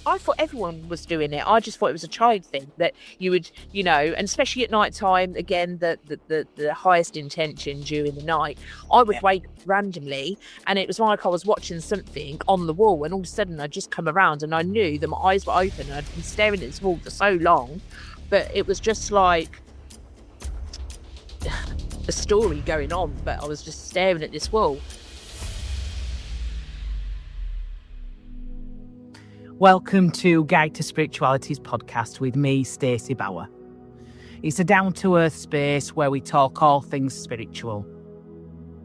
I thought everyone was doing it. I just thought it was a child thing that you would, and especially at night time, again, the highest intention during the night, I would wake up randomly and it was like I was watching something on the wall, and all of a sudden I'd just come around and I knew that my eyes were open and I'd been staring at this wall for so long, but it was just like a story going on, but I was just staring at this wall. Welcome to Guide to Spirituality's podcast with me, Stacey Bauer. It's a down-to-earth space where we talk all things spiritual.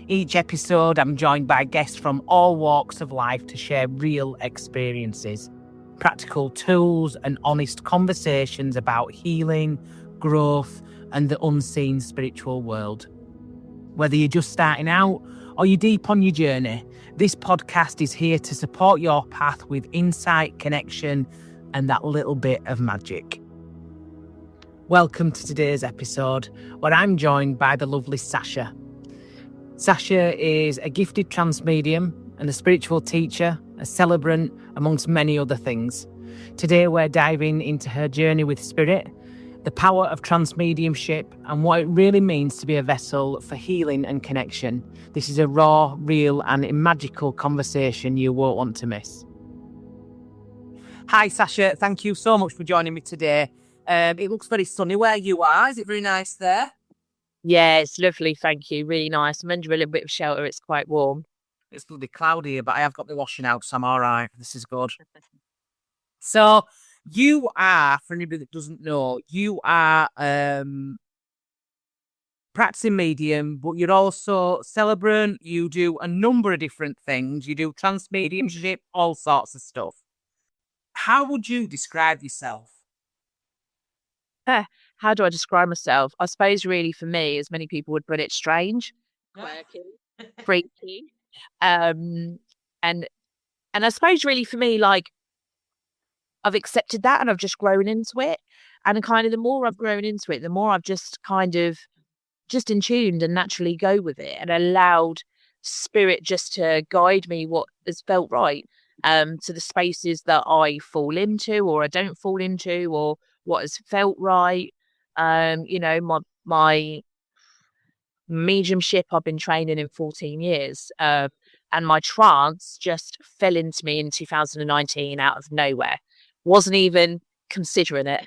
Each episode, I'm joined by guests from all walks of life to share real experiences, practical tools, and honest conversations about healing, growth, and the unseen spiritual world. Whether you're just starting out or you're deep on your journey, this podcast is here to support your path with insight, connection, and that little bit of magic. Welcome to today's episode, where I'm joined by the lovely Sasha. Sasha is a gifted trance medium and a spiritual teacher, a celebrant, amongst many other things. Today we're diving into her journey with spirit, the power of trance mediumship, and what it really means to be a vessel for healing and connection. This is a raw, real, and magical conversation you won't want to miss. Hi, Sasha. Thank you so much for joining me today. It looks very sunny where you are. Is it very nice there? Yeah, it's lovely. Thank you. Really nice. I'm under a little bit of shelter. It's quite warm. It's a little bit cloudy here, but I have got my washing out, so I'm all right. This is good. So, you are, for anybody that doesn't know, you are practicing medium, but you're also celebrant. You do a number of different things. You do trance mediumship, all sorts of stuff. How would you describe yourself? How do I describe myself? I suppose really for me, as many people would put it, strange, quirky, freaky. And I suppose really for me, like, I've accepted that and I've just grown into it. And kind of the more I've grown into it, the more I've just kind of just in tuned and naturally go with it and allowed spirit just to guide me what has felt right, to the spaces that I fall into or I don't fall into, or what has felt right. My mediumship, I've been training in 14 years, and my trance just fell into me in 2019 out of nowhere. Wasn't even considering it.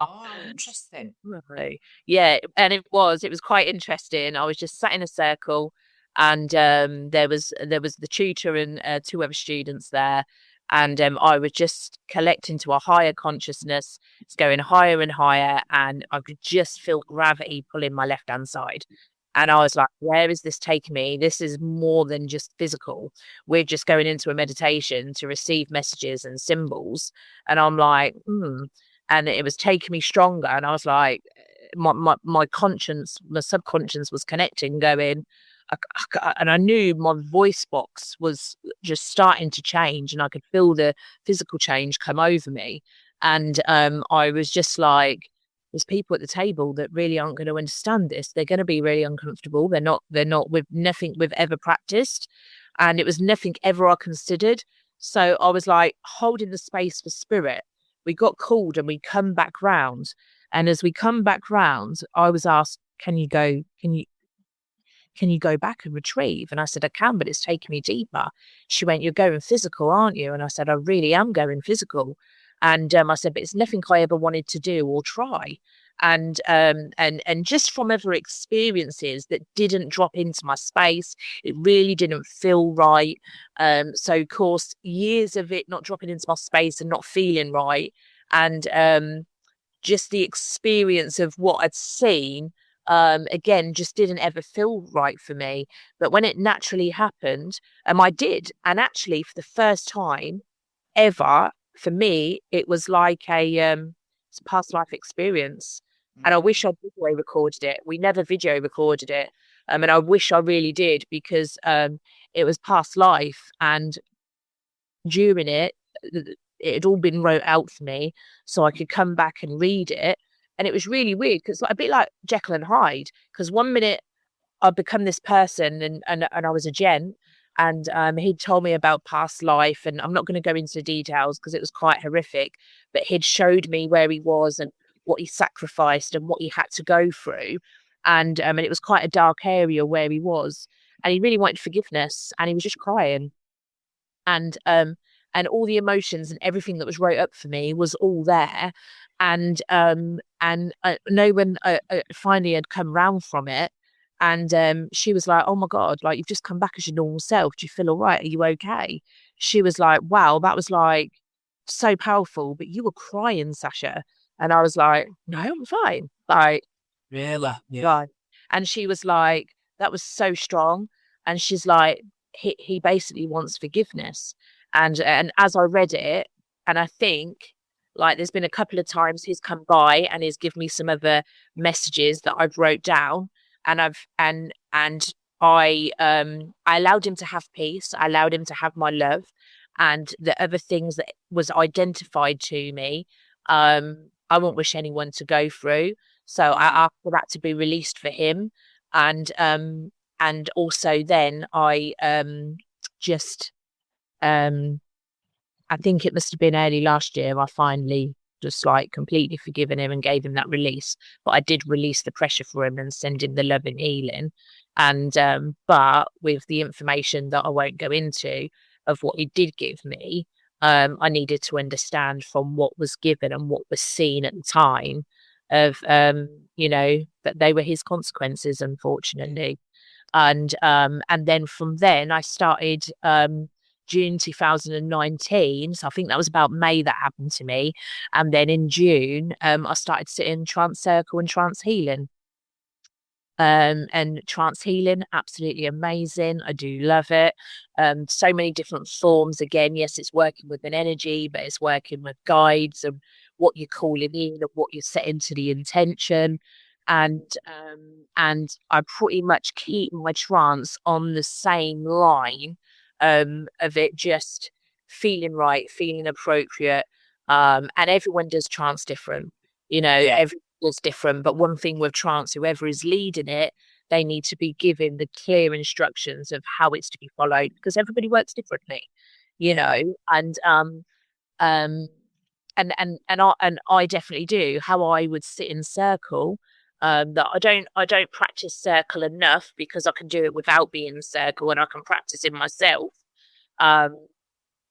Oh, interesting. Right. Yeah, and it was quite interesting. I was just sat in a circle, and there was the tutor and two other students there, and I was just collecting to a higher consciousness. It's going higher and higher, and I could just feel gravity pulling my left hand side. And I was like, where is this taking me? This is more than just physical. We're just going into a meditation to receive messages and symbols. And I'm like, And it was taking me stronger. And I was like, my conscience, my subconscious was connecting, going, and I knew my voice box was just starting to change, and I could feel the physical change come over me. And I was just like, there's people at the table that really aren't going to understand this. They're going to be really uncomfortable. They're not with nothing we've ever practiced. And it was nothing ever I considered. So I was like holding the space for spirit. We got called and we come back round. And as we come back round, I was asked, can you go back and retrieve? And I said, I can, but it's taking me deeper. She went, you're going physical, aren't you? And I said, I really am going physical. And I said, but it's nothing I ever wanted to do or try. And just from other experiences that didn't drop into my space, it really didn't feel right. So of course, years of it not dropping into my space and not feeling right, and just the experience of what I'd seen, again, just didn't ever feel right for me. But when it naturally happened, I did. And actually, for the first time ever, for me, it was like it's a past life experience. And I wish I'd video recorded it. We never video recorded it. And I wish I really did, because it was past life. And during it had all been wrote out for me so I could come back and read it. And it was really weird, because a bit like Jekyll and Hyde, because one minute I'd become this person and I was a gent, And he'd told me about past life, and I'm not going to go into details because it was quite horrific, but he'd showed me where he was and what he sacrificed and what he had to go through. And it was quite a dark area where he was, and he really wanted forgiveness, and he was just crying. And all the emotions and everything that was wrote up for me was all there. And no one finally had come round from it. And she was like, "Oh my God, like you've just come back as your normal self. Do you feel all right? Are you okay?" She was like, "Wow, that was like so powerful, but you were crying, Sasha." And I was like, "No, I'm fine." Like, Really? Yeah. God. And she was like, "That was so strong." And she's like, he basically wants forgiveness. And as I read it, and I think like there's been a couple of times he's come by and he's given me some other messages that I've wrote down, and I allowed him to have peace. I allowed him to have my love, and the other things that was identified to me, I won't wish anyone to go through. So I asked for that to be released for him. And also then I just I think it must have been early last year, I finally just like completely forgiven him and gave him that release. But I did release the pressure for him and send him the love and healing. And but with the information that I won't go into of what he did give me, I needed to understand from what was given and what was seen at the time of that they were his consequences, unfortunately. And then from then I started June 2019. So I think that was about May that happened to me. And then in June, I started sitting trance circle and trance healing. And trance healing, absolutely amazing. I do love it. So many different forms. Again, yes, it's working with an energy, but it's working with guides and what you're calling in and what you're setting to the intention. And I pretty much keep my trance on the same line of it just feeling right, feeling appropriate. And everyone does trance different. Every was different. But one thing with trance, whoever is leading it, they need to be given the clear instructions of how it's to be followed because everybody works differently, and um and I definitely do how I would sit in circle. That I don't practice circle enough because I can do it without being in circle and I can practice it myself. Um,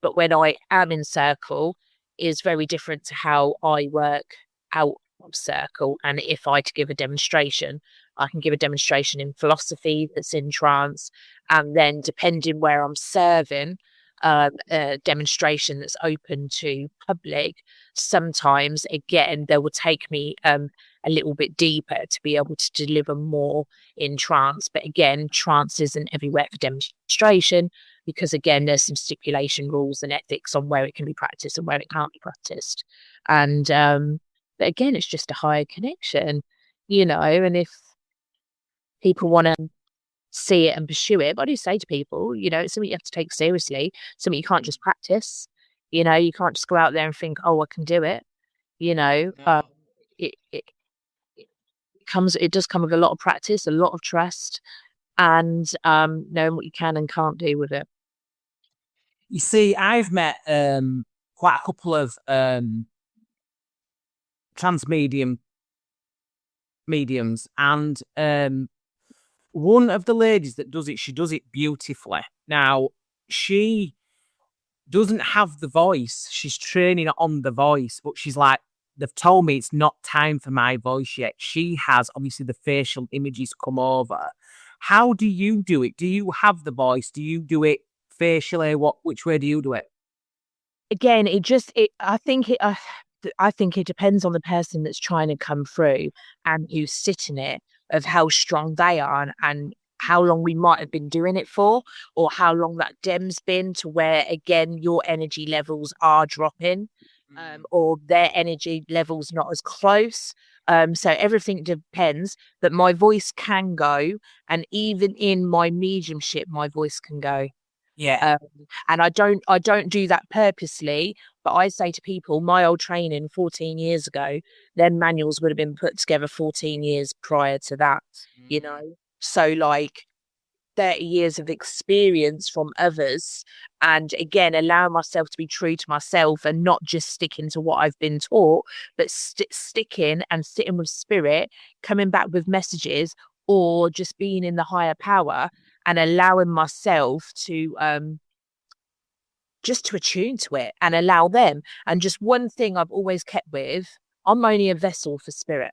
but when I am in circle is very different to how I work out of circle. And if I to give a demonstration, I can give a demonstration in philosophy that's in trance, and then depending where I'm serving, a demonstration that's open to public. Sometimes again they will take me a little bit deeper to be able to deliver more in trance. But again, trance isn't everywhere for demonstration because again there's some stipulation rules and ethics on where it can be practiced and where it can't be practiced. And but again it's just a higher connection, and if people want to see it and pursue it, but I do say to people, it's something you have to take seriously, something you can't just practice. You can't just go out there and think, oh, I can do it. It, it it does come with a lot of practice, a lot of trust, and knowing what you can and can't do with it. You see, I've met quite a couple of trans mediums, and one of the ladies that does it, she does it beautifully. Now, she doesn't have the voice. She's training on the voice, but she's like, they've told me it's not time for my voice yet. She has, obviously, the facial images come over. How do you do it? Do you have the voice? Do you do it facially? Which way do you do it? Again, I think it depends on the person that's trying to come through and who's sitting it, of how strong they are and how long we might have been doing it for, or how long that dem's been to where again your energy levels are dropping, or their energy levels not as close. So everything depends. But my voice can go, and even in my mediumship, my voice can go. Yeah. And I don't do that purposely, but I say to people, my old training 14 years ago, then manuals would have been put together 14 years prior to that, you know? So like 30 years of experience from others, and again allow myself to be true to myself and not just sticking to what I've been taught, but sticking and sitting with spirit, coming back with messages, or just being in the higher power and allowing myself to just to attune to it and allow them. And just one thing I've always kept with, I'm only a vessel for spirit.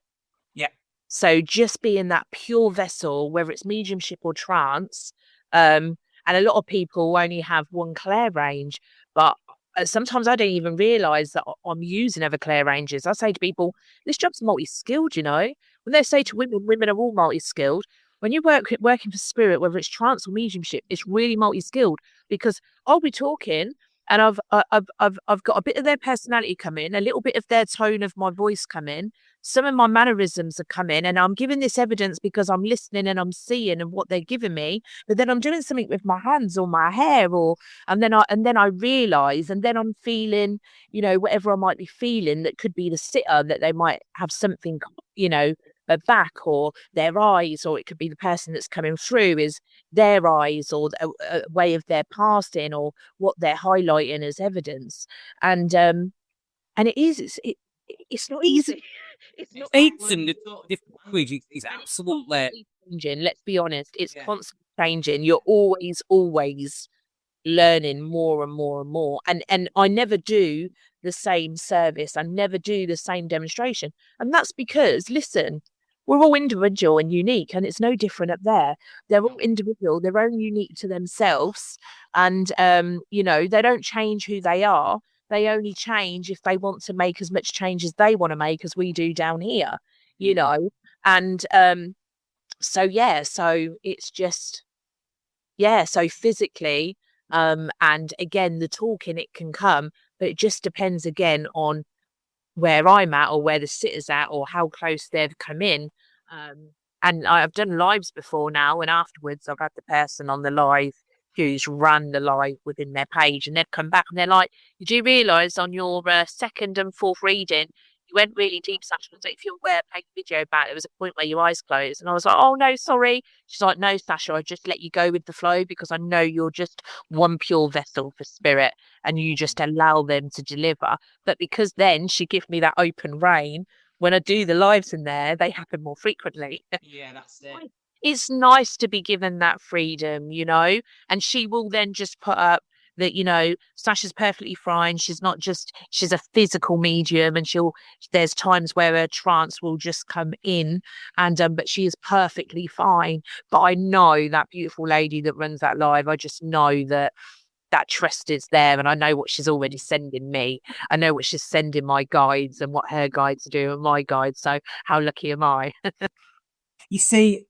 Yeah. So just being that pure vessel, whether it's mediumship or trance, and a lot of people only have one clair range, but sometimes I don't even realise that I'm using other clair ranges. I say to people, this job's multi-skilled, you know. When they say to women, women are all multi-skilled. When you working for spirit, whether it's trance or mediumship, it's really multi-skilled, because I'll be talking and I've got a bit of their personality come in, a little bit of their tone of my voice come in, some of my mannerisms are coming, and I'm giving this evidence because I'm listening and I'm seeing and what they're giving me. But then I'm doing something with my hands or my hair, and then I realise, and then I'm feeling, you know, whatever I might be feeling that could be the sitter, that they might have something, you know, a back or their eyes, or it could be the person that's coming through is their eyes or a way of their passing or what they're highlighting as evidence. And it's not easy. It's not in the different language. It's absolutely changing. Let's be honest. It's constantly changing. You're always learning more and more and more. And I never do the same service. I never do the same demonstration. And that's because, listen, we're all individual and unique, and it's no different up there. They're all individual, they're only unique to themselves. And you know, they don't change who they are. They only change if they want to make as much change as they want to make as we do down here, you know. And so yeah, so it's just so physically, and again the talking, it can come, but it just depends again on where I'm at or where the sitter's at or how close they've come in. And I've done lives before now, and afterwards I've had the person on the live who's run the live within their page, and they've come back and they're like, you do realise on your second and fourth reading you went really deep, Sasha. I was like, if you're aware, take a video back. There was a point where your eyes closed, and I was like, oh no, sorry. She's like, no, Sasha, I just let you go with the flow because I know you're just one pure vessel for spirit, and you just allow them to deliver. But because then she gives me that open rein, when I do the lives in there, they happen more frequently. Yeah, that's it. It's nice to be given that freedom, you know, and she will then just put up that, you know, Sasha's perfectly fine. She's not just, she's a physical medium, and there's times where a trance will just come in, and, but she is perfectly fine. But I know that beautiful lady that runs that live, I just know that trust is there, and I know what she's already sending me. I know what she's sending my guides and what her guides do and my guides. So how lucky am I? You see,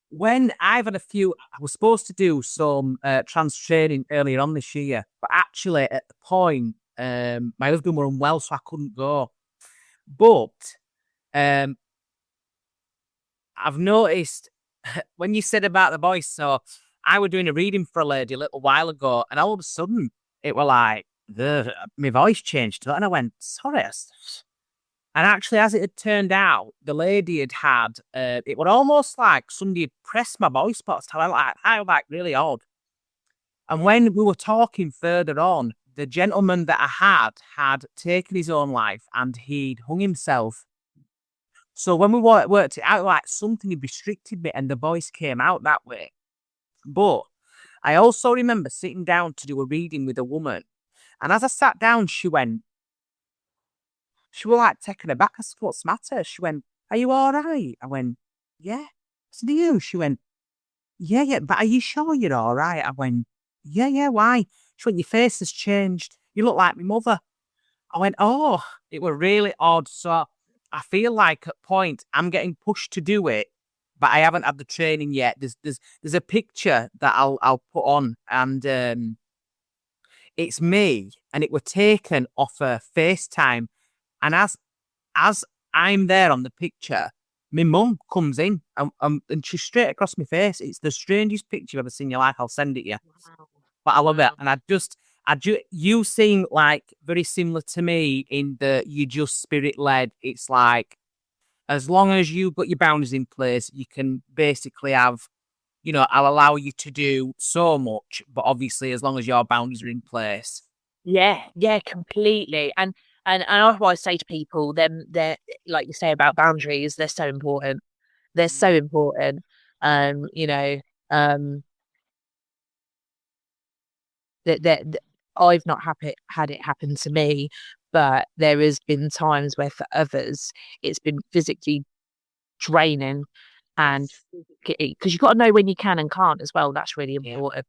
when I've had I was supposed to do some trance training earlier on this year, but actually at the point, my husband were unwell, so I couldn't go. But I've noticed when you said about the voice, so I was doing a reading for a lady a little while ago, and all of a sudden it were like my voice changed to that, and I went, sorry. And actually, as it had turned out, the lady had it was almost like somebody had pressed my voice box. I was like really odd. And when we were talking further on, the gentleman that I had taken his own life and he'd hung himself. So when we worked it out, like something had restricted me and the voice came out that way. But I also remember sitting down to do a reading with a woman. And as I sat down, she was like taken aback. I said, what's the matter? She went, are you all right? I went, yeah. I said, are you? She went, yeah, but are you sure you're all right? I went, yeah, why? She went, your face has changed. You look like my mother. I went, oh, it was really odd. So I feel like at point I'm getting pushed to do it, but I haven't had the training yet. There's a picture that I'll put on, and it's me, and it were taken off a FaceTime. And as I'm there on the picture, my mum comes in and she's straight across my face. It's the strangest picture you've ever seen in your life. I'll send it you. Wow. But I love it. And you seem like very similar to me in that you just spirit led. It's like, as long as you've got your boundaries in place, you can basically have I'll allow you to do so much, but obviously as long as your boundaries are in place. Yeah, completely. And I always say to people, they're like you say about boundaries, they're so important. They're so important. You know, um, that I've not had it happen to me, but there has been times where for others it's been physically draining, and because you've got to know when you can and can't as well. That's really important.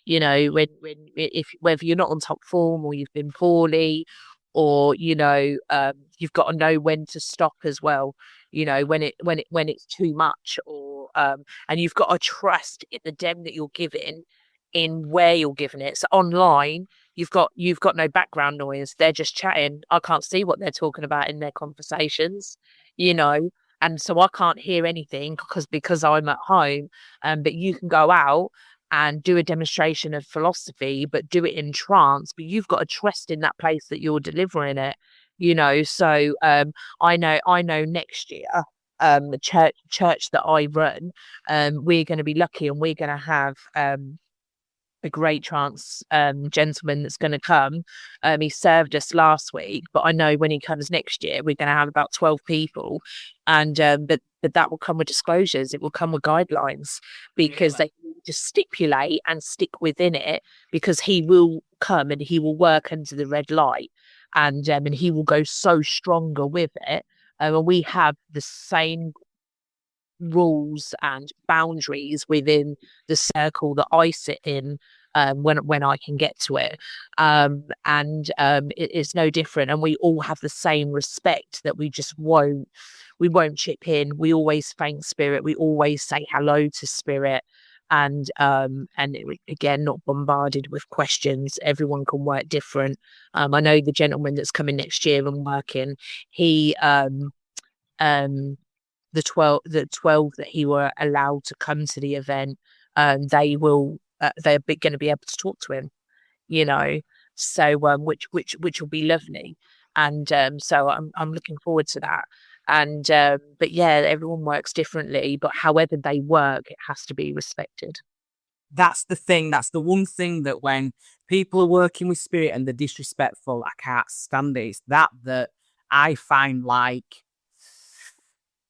When if whether you're not on top form or you've been poorly, or you've got to know when to stop as well. When it's too much, or and you've got to trust in the dem that you're giving, in where you're giving it. So online, you've got no background noise. They're just chatting. I can't see what they're talking about in their conversations. You know. And so I can't hear anything because I'm at home. But you can go out and do a demonstration of philosophy, but do it in trance. But you've got to trust in that place that you're delivering it. So I know next year, the church that I run, we're going to be lucky, and we're going to have a great trance gentleman that's going to come. He served us last week, but I know when he comes next year, we're going to have about 12 people, and but that will come with disclosures. It will come with guidelines, because they need to stipulate and stick within it, because he will come and he will work under the red light, and he will go so stronger with it. And we have the same rules and boundaries within the circle that I sit in, when I can get to it. It's no different. And we all have the same respect, that we won't chip in. We always thank spirit. We always say hello to spirit. Again, not bombarded with questions. Everyone can work different. I know the gentleman that's coming next year and working, he the 12 that he were allowed to come to the event, they're going to be able to talk to him, you know so which will be lovely. And so I'm looking forward to that. And but yeah, everyone works differently, but however they work, it has to be respected. That's the thing. That's the one thing that when people are working with spirit and they're disrespectful, I can't stand it. It's that I find like,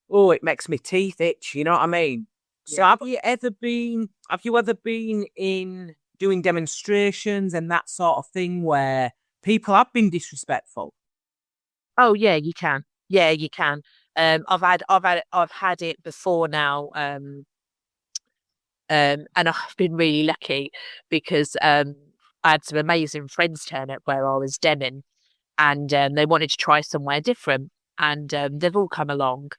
oh, it makes my teeth itch. You know what I mean? So have you ever been in doing demonstrations and that sort of thing where people have been disrespectful? Oh yeah, you can. Yeah, you can. I've had it before now. And I've been really lucky, because I had some amazing friends turn up where I was demming, and they wanted to try somewhere different, and they've all come along.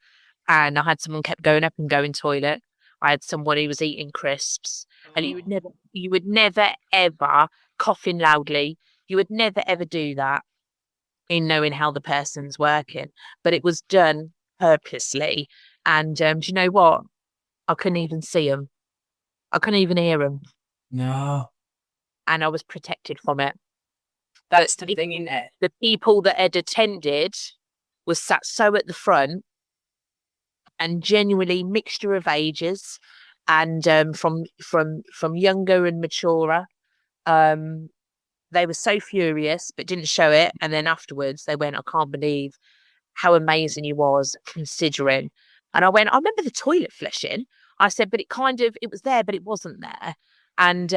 And I had someone kept going up and going toilet. I had someone who was eating crisps, and you would never ever coughing loudly. You would never ever do that in knowing how the person's working, but it was done purposely. And do you know what? I couldn't even see them. I couldn't even hear them, No. and I was protected from it. That's the thing, isn't it? The people that had attended was sat so at the front, and genuinely mixture of ages, and from younger and maturer. Um, they were so furious, but didn't show it. And then afterwards, they went, "I can't believe how amazing he was, considering." And I went, "I remember the toilet flushing." I said, "But it was there, but it wasn't there." And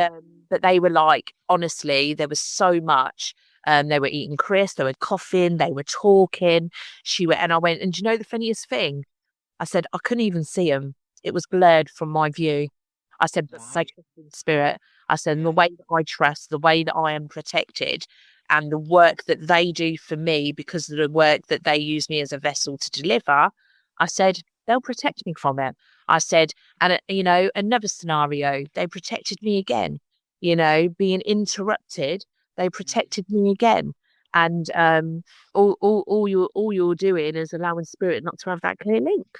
but they were like, honestly, there was so much. They were eating crisps, they were coughing, they were talking. And I went, "And do you know the funniest thing?" I said, "I couldn't even see him. It was blurred from my view." I said, "But so trust in spirit." I said, "And the way that I trust, the way that I am protected, and the work that they do for me, because of the work that they use me as a vessel to deliver," I said, "they'll protect me from it." I said, and another scenario, they protected me again. Being interrupted, they protected me again. And all you're doing is allowing spirit not to have that clear link.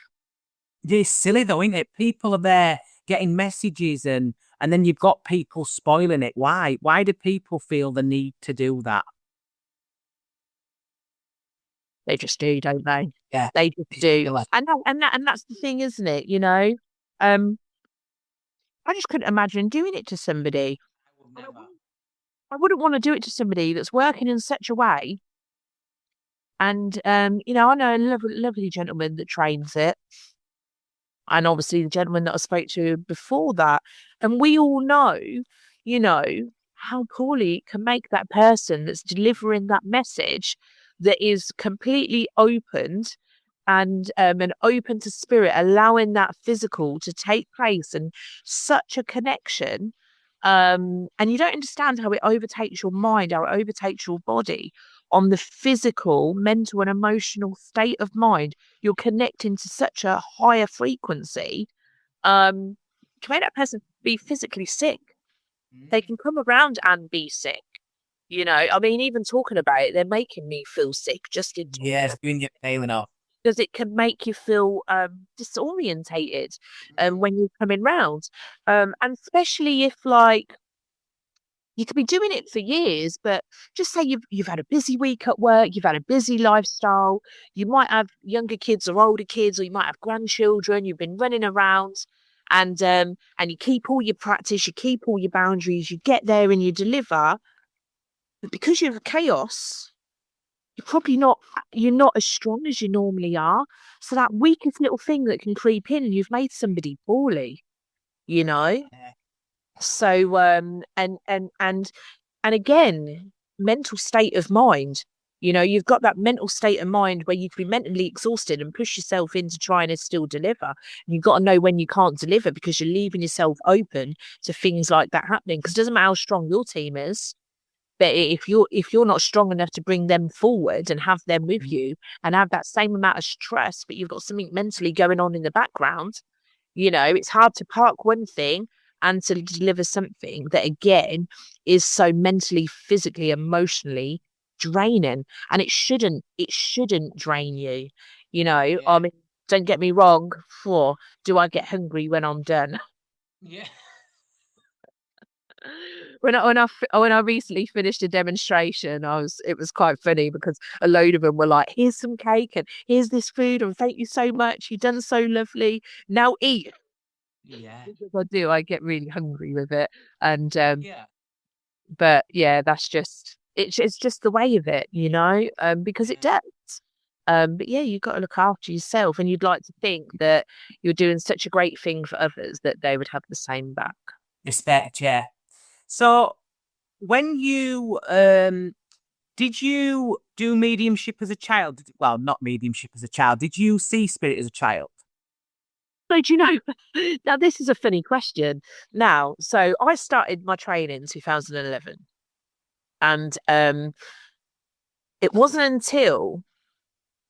It's silly though, isn't it? People are there getting messages and then you've got people spoiling it. Why? Why do people feel the need to do that? They just do, don't they? Yeah. They just do. And that's the thing, isn't it? Um, I just couldn't imagine doing it to somebody. I would never. I wouldn't want to do it to somebody that's working in such a way. And I know a lovely gentleman that trains it, and obviously the gentleman that I spoke to before that. And we all know, how poorly it can make that person that's delivering that message, that is completely opened and open to spirit, allowing that physical to take place and such a connection. And you don't understand how it overtakes your mind, how it overtakes your body on the physical, mental, and emotional state of mind. You're connecting to such a higher frequency to make that person be physically sick. They can come around and be sick. I mean, even talking about it, they're making me feel sick just in talking. Yeah, it's doing you failing off. Because it can make you feel disorientated when you're coming round. And especially if, like, you could be doing it for years, but just say you've had a busy week at work, you've had a busy lifestyle, you might have younger kids or older kids, or you might have grandchildren, you've been running around, and you keep all your practice, you keep all your boundaries, you get there and you deliver, but because you're chaos, you're not as strong as you normally are. So that weakest little thing that can creep in, and you've made somebody poorly, you know. Yeah. So and again, mental state of mind. You've got that mental state of mind where you can be mentally exhausted and push yourself into trying to still deliver. And you've got to know when you can't deliver, because you're leaving yourself open to things like that happening. Because it doesn't matter how strong your team is, but if you're not strong enough to bring them forward and have them with you and have that same amount of stress, but you've got something mentally going on in the background, it's hard to park one thing and to deliver something that, again, is so mentally, physically, emotionally draining. And it shouldn't drain you. Yeah. I mean, don't get me wrong. Do I get hungry when I'm done? Yeah. When I recently finished a demonstration, it was quite funny, because a load of them were like, "Here's some cake and here's this food, and thank you so much. You've done so lovely. Now eat." Yeah. Because I get really hungry with it, and Yeah. but yeah, it's just the way of it, because it Yeah. does. But yeah, you've got to look after yourself, and you'd like to think that you're doing such a great thing for others that they would have the same back. Respect, yeah. So when you did you do mediumship as a child? Well, not mediumship as a child. Did you see spirit as a child? So do you know? Now this is a funny question. Now, so I started my training in 2011, and it wasn't until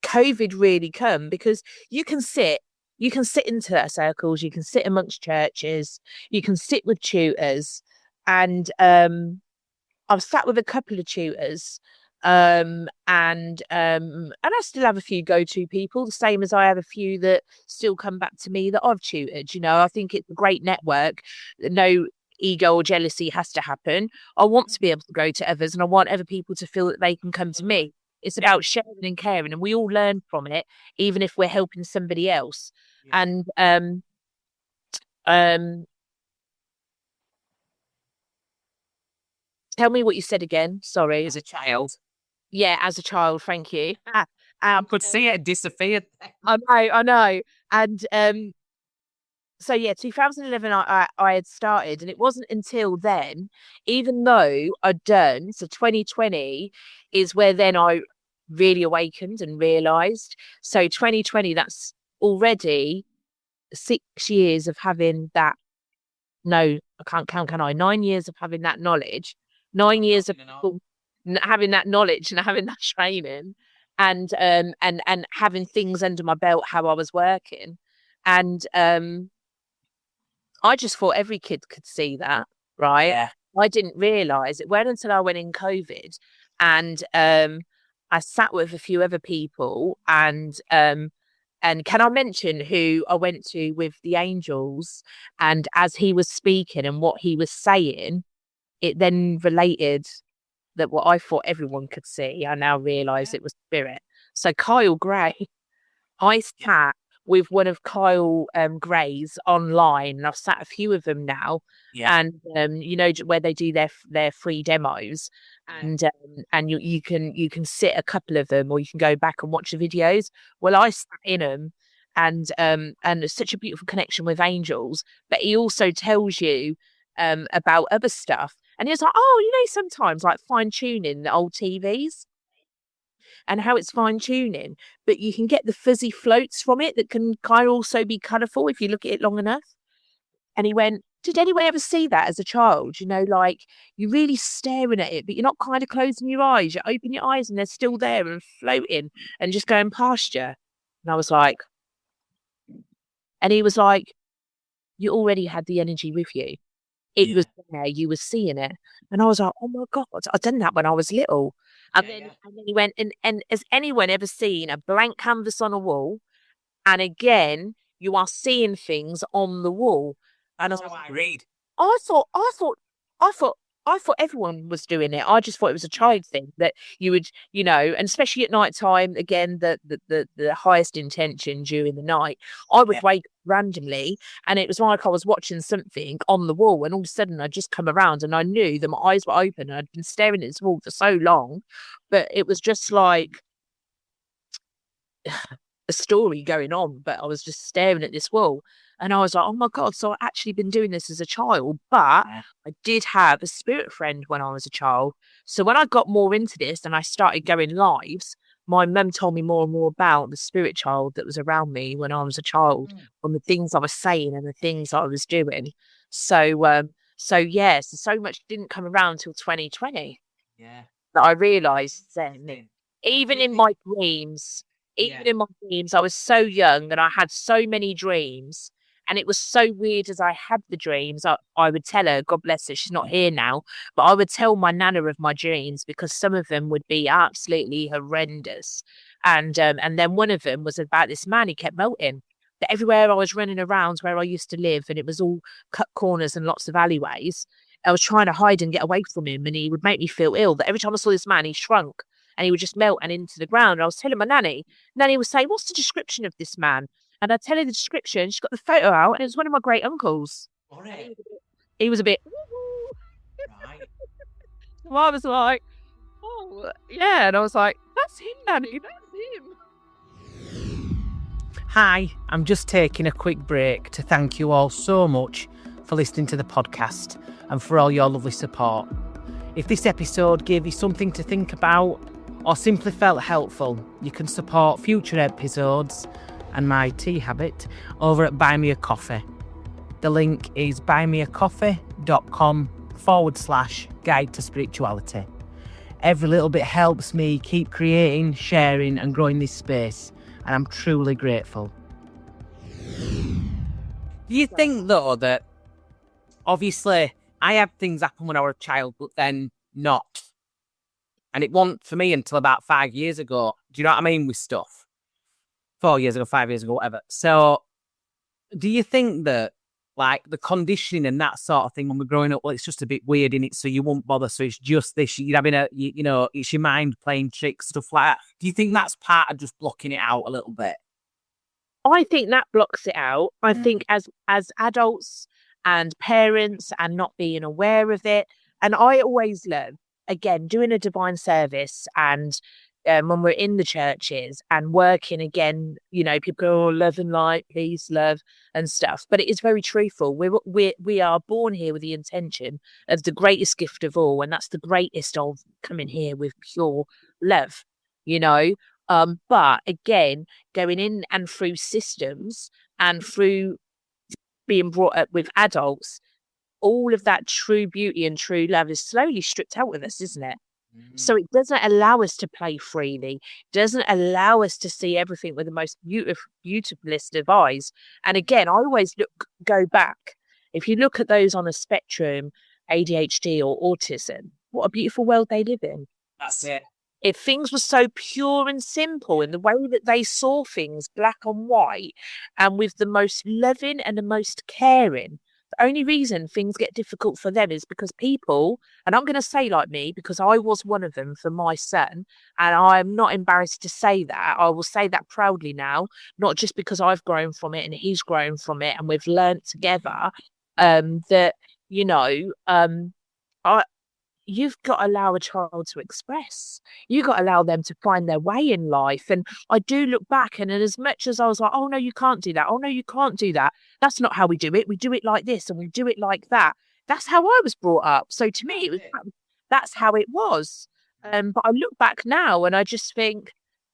COVID really come, because you can sit into that circles, you can sit amongst churches, you can sit with tutors, and I've sat with a couple of tutors, and I still have a few go-to people, the same as I have a few that still come back to me that I've tutored. I think it's a great network. No ego or jealousy has to happen. I want to be able to go to others, and I want other people to feel that they can come to me. It's about sharing and caring, and we all learn from it, even if we're helping somebody else. Yeah. And um, tell me what you said again. Sorry. As a child. Yeah, as a child, thank you. I could see it disappeared. I know. And so yeah, 2011 I had started, and it wasn't until then, even though I'd done, so 2020 is where then I really awakened and realized. So 2020, that's already 6 years of having that. No, I can't count, can I? 9 years of having that knowledge, 9 years of having that knowledge and having that training, and having things under my belt, how I was working. And I just thought every kid could see that, right? Yeah. I didn't realize it went until I went in COVID, and I sat with a few other people, and can I mention who I went to with the angels? And as he was speaking and what he was saying, it then related that what I thought everyone could see, I now realize it was spirit. So Kyle Gray, I sat with one of Kyle Gray's online, and I've sat a few of them now. Yeah. And where they do their free demos, and you can sit a couple of them, or you can go back and watch the videos. Well, I sat in them, and it's such a beautiful connection with angels. But he also tells you about other stuff, and he's like, oh, sometimes like fine tuning the old TVs and how it's fine tuning, but you can get the fuzzy floats from it that can kind of also be colourful if you look at it long enough. And he went, did anyone ever see that as a child? Like you're really staring at it, but you're not kind of closing your eyes. You open your eyes and they're still there and floating and just going past you. And I was like, and he was like, you already had the energy with you. It was there, you were seeing it. And I was like, oh my God, I've done that when I was little. And then he went, and has anyone ever seen a blank canvas on a wall? And again, you are seeing things on the wall. And That's how I read. I thought everyone was doing it. I just thought it was a child thing that you would, and especially at night time, again, the highest intention during the night, I would wake up randomly, and it was like I was watching something on the wall, and all of a sudden I'd just come around and I knew that my eyes were open, and I'd been staring at this wall for so long, but it was just like a story going on, but I was just staring at this wall. And I was like, oh my God, so I've actually been doing this as a child. But I did have a spirit friend when I was a child. So when I got more into this and I started going lives, my mum told me more and more about the spirit child that was around me when I was a child, on the things I was saying and the things I was doing. So so much didn't come around until 2020. Yeah. That I realised then, even in my dreams, I was so young and I had so many dreams. And it was so weird as I had the dreams. I would tell her, God bless her, she's not here now, but I would tell my nana of my dreams because some of them would be absolutely horrendous. And then one of them was about this man, he kept melting. That everywhere I was running around where I used to live, and it was all cut corners and lots of alleyways, I was trying to hide and get away from him, and he would make me feel ill. That every time I saw this man, he shrunk and he would just melt and into the ground. And I was telling my nanny would say, what's the description of this man? And I'd tell her the description. She got the photo out, and it was one of my great uncles. All right. He was a bit. Right. So I was like, oh, yeah. And I was like, that's him, Nanny. That's him. Hi, I'm just taking a quick break to thank you all so much for listening to the podcast and for all your lovely support. If this episode gave you something to think about or simply felt helpful, you can support future episodes and my tea habit over at Buy Me a Coffee. The link is buymeacoffee.com/guide to spirituality. Every little bit helps me keep creating, sharing and growing this space, and I'm truly grateful. Do you think though that obviously I had things happen when I was a child, but then not? And it wasn't for me until about 5 years ago. Do you know what I mean with stuff? 4 years ago, 5 years ago, whatever. So do you think that like the conditioning and that sort of thing when we're growing up, well, it's just a bit weird in it, so you won't bother. So it's just this, you're having it's your mind playing tricks, stuff like that. Do you think that's part of just blocking it out a little bit? I think that blocks it out. I think as adults and parents and not being aware of it. And I always love, again, doing a divine service and when we're in the churches and working again, people go, oh, love and light, peace, love and stuff. But it is very truthful. We are born here with the intention of the greatest gift of all. And that's the greatest of coming here with pure love, But again, going in and through systems and through being brought up with adults, all of that true beauty and true love is slowly stripped out of us, isn't it? So it doesn't allow us to play freely, doesn't allow us to see everything with the most beautifulest of eyes. And again, I always go back. If you look at those on a spectrum, ADHD or autism, what a beautiful world they live in. That's it. If things were so pure and simple in the way that they saw things, black and white, and with the most loving and the most caring, The only reason things get difficult for them is because people, and I'm going to say like me, because I was one of them for my son, and I'm not embarrassed to say that. I will say that proudly now, not just because I've grown from it and he's grown from it, and we've learned together. That you know, I you've got to allow a child to express. You've got to allow them to find their way in life. And I do look back, and as much as I was like, oh, no, you can't do that. Oh, no, you can't do that. That's not how we do it. We do it like this and we do it like that. That's how I was brought up. So to me, that's how it was. But I look back now and I just think,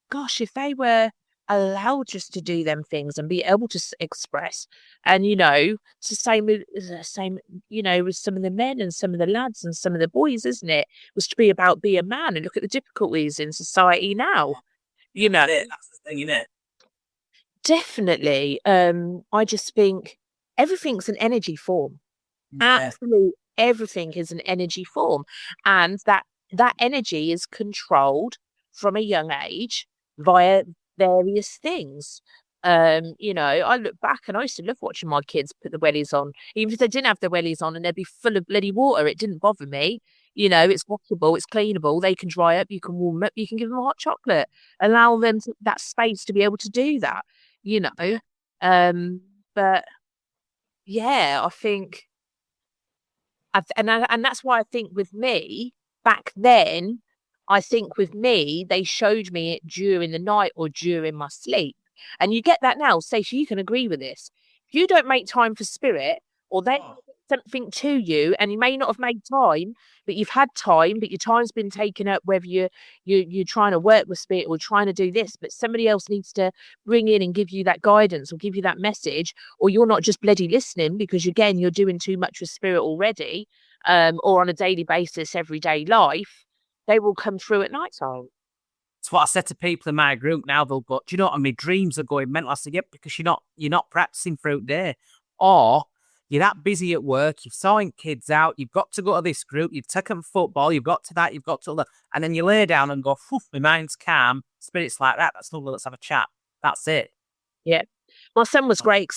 gosh, if they were allowed just to do them things and be able to express, and it's the same with with some of the men and some of the lads and some of the boys, isn't it? It was to be about be a man, and look at the difficulties in society now. That's the thing, isn't it? Definitely. I just think everything's an energy form. Absolutely everything is an energy form, and that energy is controlled from a young age via various things. I look back and I used to love watching my kids put the wellies on, even if they didn't have the wellies on and they'd be full of bloody water. It didn't bother me. It's washable, it's cleanable, they can dry up, you can warm up, you can give them hot chocolate, allow them that space to be able to do that, you know. But yeah, I think and that's why I think with me back then, I think with me, they showed me it during the night or during my sleep. And you get that now. Stacey, you can agree with this. If you don't make time for spirit, or they something to you, and you may not have made time, but you've had time, but your time's been taken up, whether you're trying to work with spirit or trying to do this, but somebody else needs to bring in and give you that guidance or give you that message, or you're not just bloody listening because again you're doing too much with spirit already, or on a daily basis, everyday life, they will come through at night time. It's what I said to people in my group now. They'll go, do you know what? My dreams are going mental. I said, yep, because you're not practicing through the day, or you're that busy at work. You're sorting kids out. You've got to go to this group. You've taken football. You've got to that. You've got to that, and then you lay down and go, my mind's calm. Spirit's like that. That's lovely. Let's have a chat. That's it. Yeah, my son was great.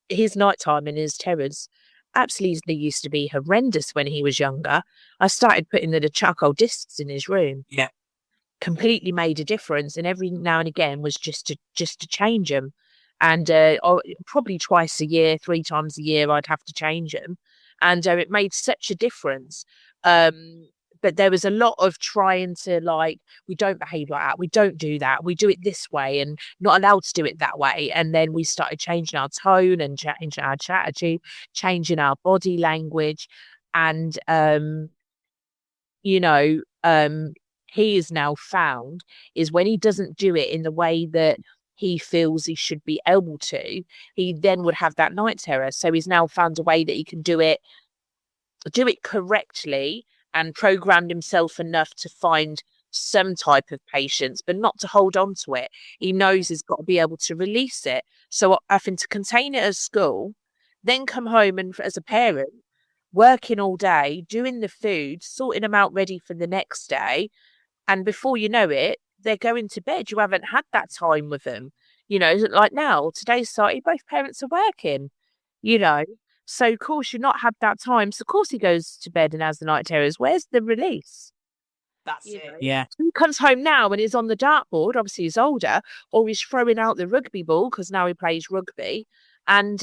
His nighttime and his terrors absolutely used to be horrendous when he was younger. I started putting the charcoal discs in his room. Yeah, completely made a difference, and every now and again was just to change them. And probably twice a year, 3 times a year, I'd have to change them, and it made such a difference. But there was a lot of trying to we don't behave like that, we don't do that, we do it this way, and not allowed to do it that way. And then we started changing our tone and changing our strategy, changing our body language, and he is now found is when he doesn't do it in the way that he feels he should be able to, he then would have that night terror. So he's now found a way that he can do it correctly, and programmed himself enough to find some type of patience, but not to hold on to it. He knows he's got to be able to release it. So having to contain it at school, then come home and as a parent, working all day, doing the food, sorting them out ready for the next day. And before you know it, they're going to bed. You haven't had that time with them. Like now, today's society, both parents are working, So, of course, you've not had that time. So, of course, he goes to bed and has the night terrors. Where's the release? That's it. Yeah. He comes home now and he's on the dartboard. Obviously, he's older, or he's throwing out the rugby ball because now he plays rugby. And,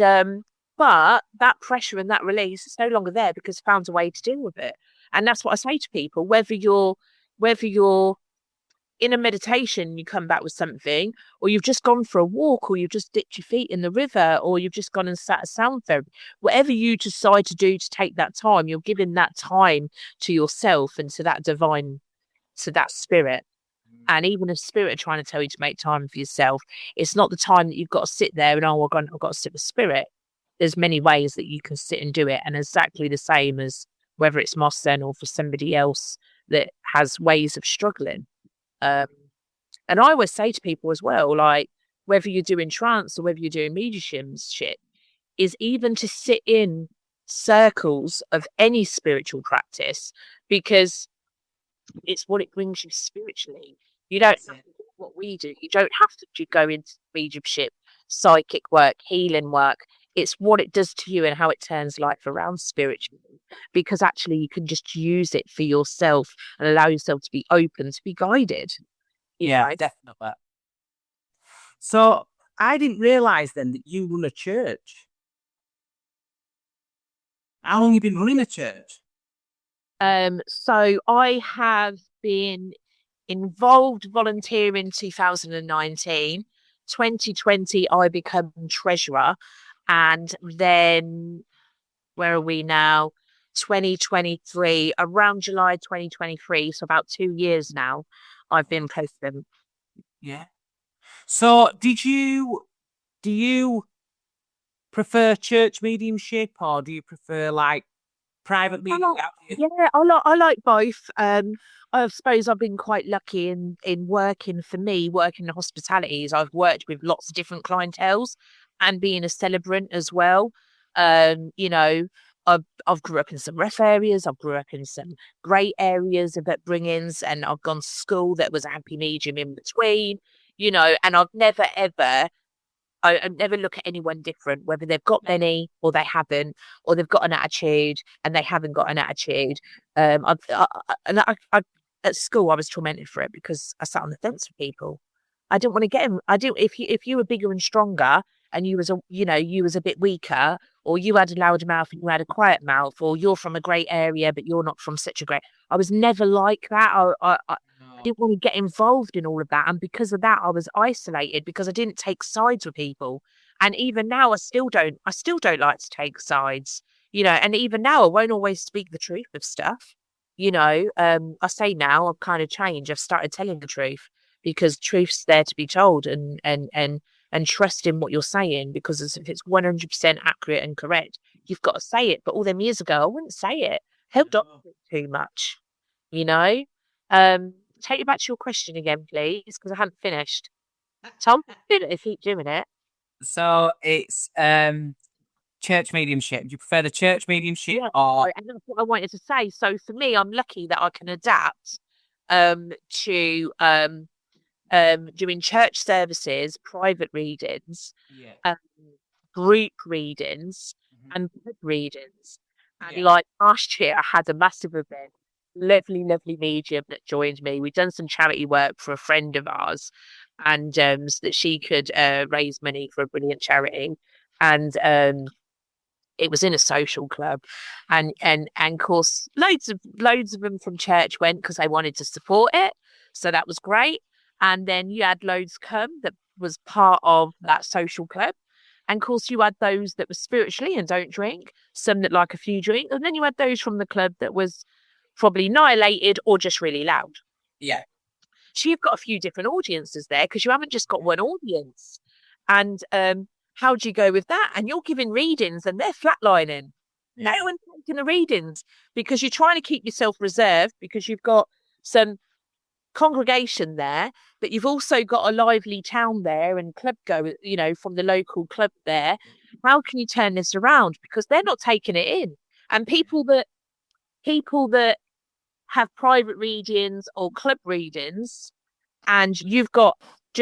but that pressure and that release is no longer there because he found a way to deal with it. And that's what I say to people, whether you're in a meditation, you come back with something, or you've just gone for a walk, or you've just dipped your feet in the river, or you've just gone and sat a sound therapy, whatever you decide to do to take that time, you're giving that time to yourself and to that divine, to that spirit. And even if spirit are trying to tell you to make time for yourself, it's not the time that you've got to sit there and, I've got to sit with spirit. There's many ways that you can sit and do it, and exactly the same as whether it's my son or for somebody else that has ways of struggling. And I always say to people as well, whether you're doing trance or whether you're doing mediumship, is even to sit in circles of any spiritual practice, because it's what it brings you spiritually. You don't have to do what we do. You don't have to go into mediumship, psychic work, healing work. It's what it does to you and how it turns life around spiritually, because actually you can just use it for yourself and allow yourself to be open, to be guided. Yeah, definitely. So I didn't realise then that you run a church. How long have you been running a church? So I have been involved volunteering 2019. 2020, I became treasurer. And then, where are we now? 2023, around July 2023. So about 2 years now, I've been president. Yeah. So do you prefer church mediumship or do you prefer like private I medium? like, yeah, I like both. I suppose I've been quite lucky in working for me, working in hospitalities. I've worked with lots of different clientels and being a celebrant as well. You know, I've grew up in some rough areas, I've grew up in some great areas of upbringings, and I've gone to school that was a happy medium in between, and I've never ever I never look at anyone different, whether they've got many or they haven't, or they've got an attitude and they haven't got an attitude. At school, I was tormented for it because I sat on the fence with people. I didn't want to get him. I do. If you were bigger and stronger and you was a bit weaker, or you had a loud mouth and you had a quiet mouth, or you're from a great area but you're not from such a great. I was never like that. I didn't want to get involved in all of that. And because of that, I was isolated because I didn't take sides with people. And even now, I still don't like to take sides, and even now, I won't always speak the truth of stuff. I say now I've kind of changed. I've started telling the truth because truth's there to be told, and trust in what you're saying, because if it's 100% accurate and correct, you've got to say it. But all them years ago, I wouldn't say it. Held on to it too much, you know? Take you back to your question again, please, because I hadn't finished. Tom, do it if you keep doing it. So it's church mediumship. Do you prefer the church mediumship Yeah, or and that's what I wanted to say. So for me, I'm lucky that I can adapt to doing church services, private readings, yeah. um, group readings, Mhm. and book readings. And Yeah. like last year, I had a massive event. Lovely, lovely medium that joined me. We'd done some charity work for a friend of ours, and so that she could raise money for a brilliant charity. And it was in a social club, and of course loads of them from church went because they wanted to support it, so that was great. And then you had loads come that was part of that social club, and of course you had those that were spiritually and don't drink, some that like a few drink, and then you had those from the club that was probably annihilated or just really loud. Yeah. So you've got a few different audiences there because you haven't just got one audience. And how do you go with that? And you're giving readings and they're flatlining. No one's taking the readings because you're trying to keep yourself reserved because you've got some congregation there, but you've also got a lively town there and club go, from the local club there. How can you turn this around? Because they're not taking it in. And people that have private readings or club readings, and you've got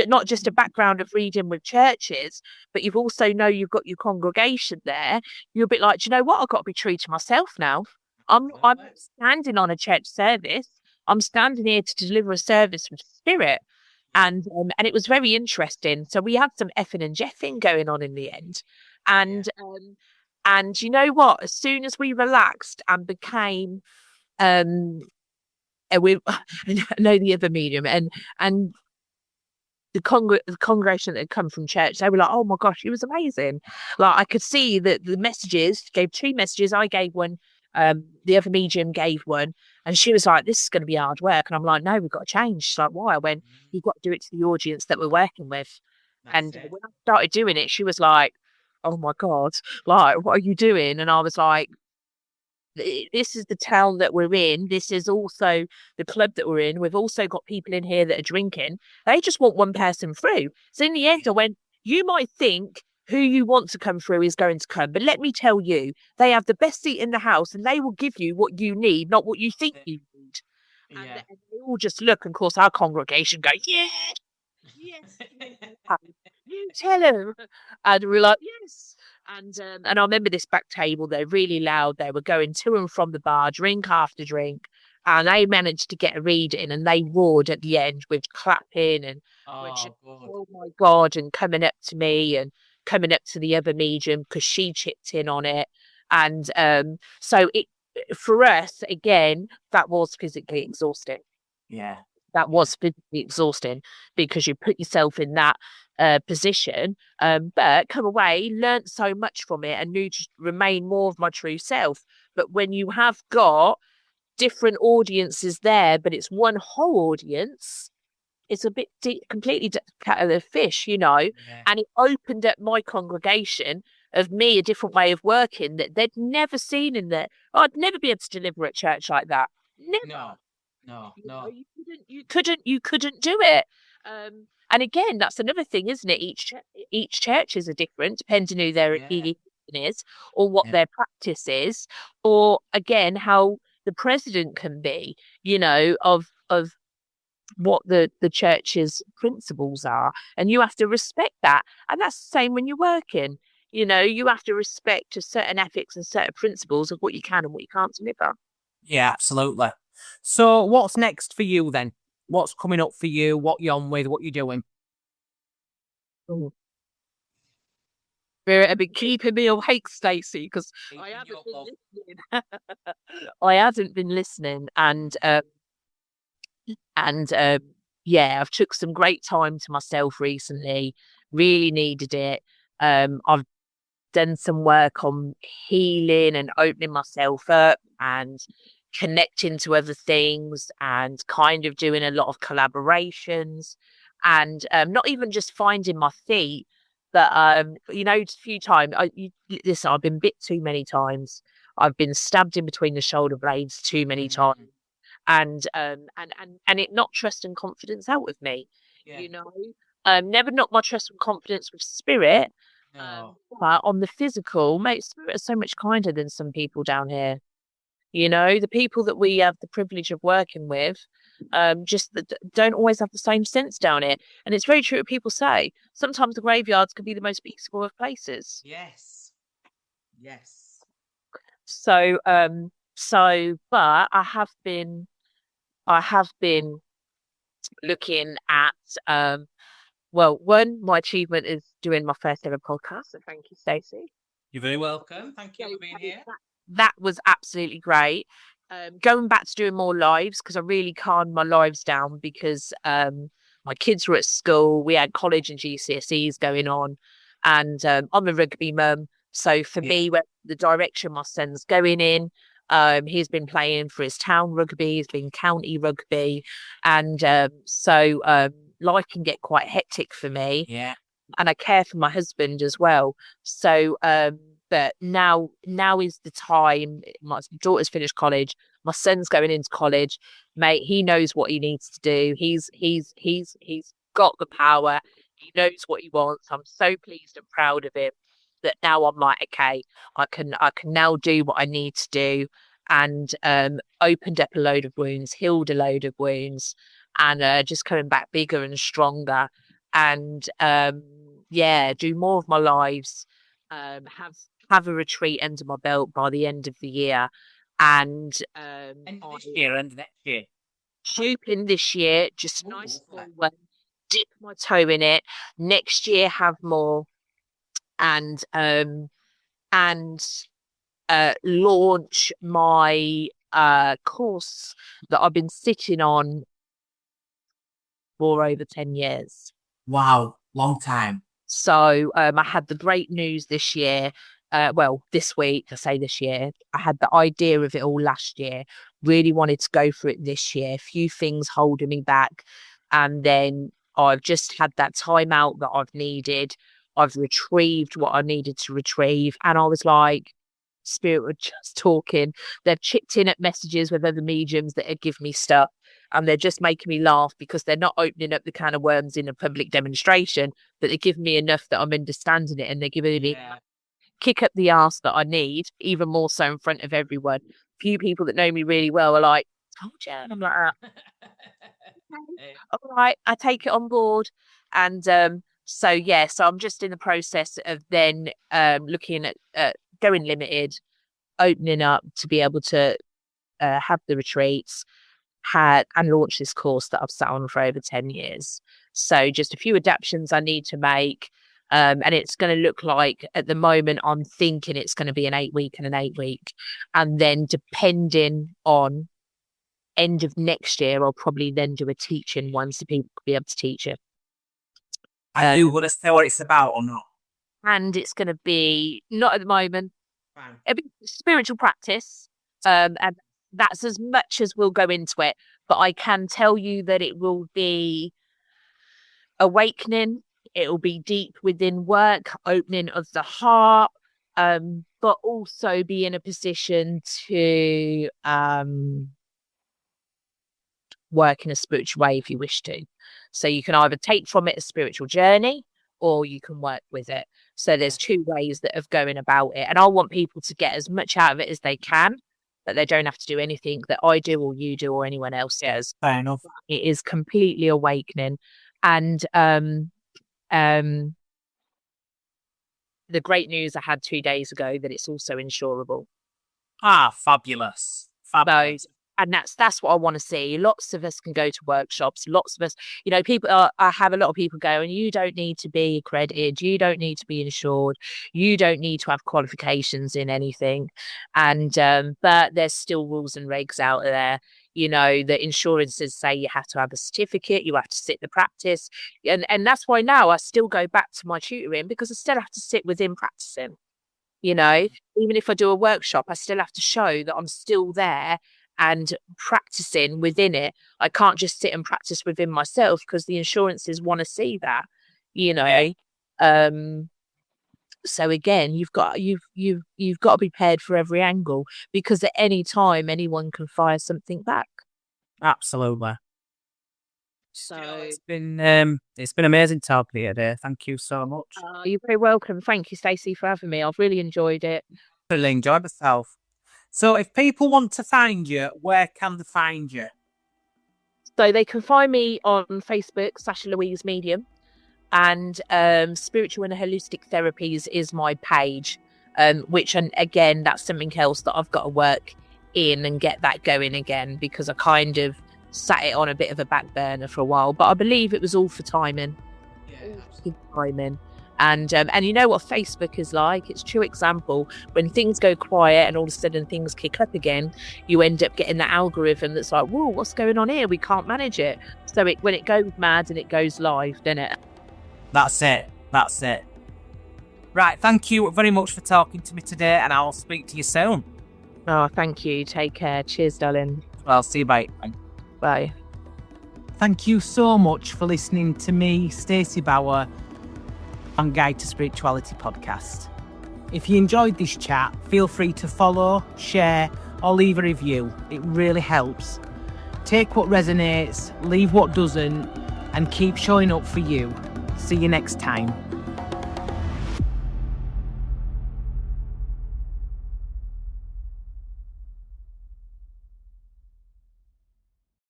not just a background of reading with churches, but you've also know you've got your congregation there. You're a bit like, do you know what? I've got to be true to myself now. I'm not standing on a church service. I'm standing here to deliver a service with spirit. And it was very interesting. So we had some effing and jeffing going on in the end. And you know what? As soon as we relaxed and became and we I know the other medium, and the congregation that had come from church, they were like, "Oh my gosh, it was amazing!" Like I could see that the messages gave two messages. I gave one, the other medium gave one, and she was like, "This is going to be hard work," and I'm like, "No, we've got to change." She's like, "Why?" I went, "You've got to do it to the audience that we're working with." And when I started doing it, she was like, "Oh my god, like what are you doing?" And I was like, this is the town that we're in. This is also the club that we're in. We've also got people in here that are drinking. They just want one person through. So in the end, I went, you might think who you want to come through is going to come. But let me tell you, they have the best seat in the house and they will give you what you need, not what you think you need. And they all just look. And of course, our congregation go, yeah, yes, you tell him. And we're like, yes. And I remember this back table, they're really loud. They were going to and from the bar, drink after drink. And they managed to get a reading and they roared at the end with clapping and were just, Oh, good. oh my God, and coming up to me and coming up to the other medium because she chipped in on it. And so it for us, again, that was physically exhausting. Yeah. That was physically exhausting because you put yourself in that position, but come away, learnt so much from it and knew to remain more of my true self. But when you have got different audiences there, but it's one whole audience, it's a bit completely kettle of fish, you know. Yeah. And it opened up my congregation of me a different way of working that they'd never seen in there. I'd never be able to deliver at church like that. Never. You know, you couldn't do it. And again, that's another thing, isn't it? Each churches are different, depending who their religion is, or what their practice is, or again how the president can be. You know, of what the church's principles are, and you have to respect that. And that's the same when you're working. You know, you have to respect a certain ethics and certain principles of what you can and what you can't deliver. Yeah, absolutely. So what's next for you then? What's coming up for you? What you're on with? What you're doing? Spirit have been keeping me awake, Stacey, because I haven't been listening. I hadn't been listening, and yeah, I've took some great time to myself recently. Really needed it. I've done some work on healing and opening myself up and connecting to other things and kind of doing a lot of collaborations and not even just finding my feet, but you know, a few times listen, I've been bit too many times. I've been stabbed in between the shoulder blades too many times, and it knocked trust and confidence out of me. You know, never knocked my trust and confidence with spirit. But on the physical, mate, spirit is so much kinder than some people down here. You know, the people that we have the privilege of working with, just don't always have the same sense down here. And it's very true what people say. Sometimes the graveyards can be the most peaceful of places. Yes. Yes. But I have been looking at, well, one, my achievement is doing my first ever podcast. So thank you, Stacey. You're very welcome. Thank you for being here. That was absolutely great. Going back to doing more lives because I really calmed my lives down because my kids were at school. We had college and GCSEs going on, and I'm a rugby mum. So for me, where the direction my son's going in, he's been playing for his town rugby, he's been county rugby, and life can get quite hectic for me. Yeah. And I care for my husband as well. So, but now is the time. My daughter's finished college. My son's going into college, mate. He knows what he needs to do. He's got the power. He knows what he wants. I'm so pleased and proud of him that now I'm like, okay, I can now do what I need to do, and opened up a load of wounds, healed a load of wounds, and just coming back bigger and stronger, and yeah, do more of my lives, have a retreat under my belt by the end of the year, and this year and next year. hoping this year just a nice small one, dip my toe in it. Next year have more, and and launch my course that I've been sitting on for over 10 years. Wow, long time. So I had the great news this year. Well, this week, I say this year, I had the idea of it all last year. Really wanted to go for it this year. Few things holding me back. And then I've just had that time out that I've needed. I've retrieved what I needed to retrieve. And I was like, Spirit were just talking. They've chipped in at messages with other mediums that have given me stuff. And they're just making me laugh because they're not opening up the can of worms in a public demonstration, but they're giving me enough that I'm understanding it, and they're giving me kick up the ass that I need, even more so in front of everyone. Few people that know me really well are like, told you, and I'm like, all right, I take it on board. And So I'm just in the process of then looking at going limited, opening up to be able to have the retreats, and launch this course that I've sat on for over 10 years. So just a few adaptations I need to make. And it's going to look like, at the moment, I'm thinking it's going to be an 8-week and an 8-week. And then depending on end of next year, I'll probably then do a teaching one so people could be able to teach it. I do want to say what it's about or not. And it's going to be, not at the moment, Fine. it'll be spiritual practice. And that's as much as we'll go into it. But I can tell you that it will be awakening. It will be deep within work, opening of the heart, but also be in a position to work in a spiritual way if you wish to. So you can either take from it a spiritual journey or you can work with it. So there's 2 ways that of going about it. And I want people to get as much out of it as they can, but they don't have to do anything that I do or you do or anyone else does. Fair enough. It is completely awakening. And the great news I had 2 days ago that it's also insurable. Fabulous. Fabulous. So, and that's what I want to see. Lots of us can go to workshops. Lots of us, I have a lot of people going, you don't need to be accredited. You don't need to be insured. You don't need to have qualifications in anything. And, but there's still rules and regs out there. The insurances say you have to have a certificate, you have to sit the practice. And that's why now I still go back to my tutoring, because I still have to sit within practicing. Even if I do a workshop, I still have to show that I'm still there and practicing within it. I can't just sit and practice within myself, because the insurances want to see that, So again, you've got to be prepared for every angle, because at any time anyone can fire something back. Absolutely. So it's been amazing talking to you today. Thank you so much. You're very welcome. Thank you, Stacey, for having me. I've really enjoyed it. Really enjoyed myself. So if people want to find you, where can they find you? So they can find me on Facebook, Sasha-Louise Medium. And Spiritual and Holistic Therapies is my page, which, and again, that's something else that I've got to work in and get that going again, because I kind of sat it on a bit of a back burner for a while. But I believe it was all for timing. Yeah, timing. And you know what Facebook is like? It's a true example. When things go quiet and all of a sudden things kick up again, you end up getting the algorithm that's like, whoa, what's going on here? We can't manage it. So when it goes mad and it goes live, then it. That's it. Right, thank you very much for talking to me today, and I'll speak to you soon. Oh, thank you. Take care. Cheers, darling. Well, see you, bye. Bye. Thank you so much for listening to me, Stacey Bauer, on Guide to Spirituality podcast. If you enjoyed this chat, feel free to follow, share, or leave a review. It really helps. Take what resonates, leave what doesn't, and keep showing up for you. See you next time.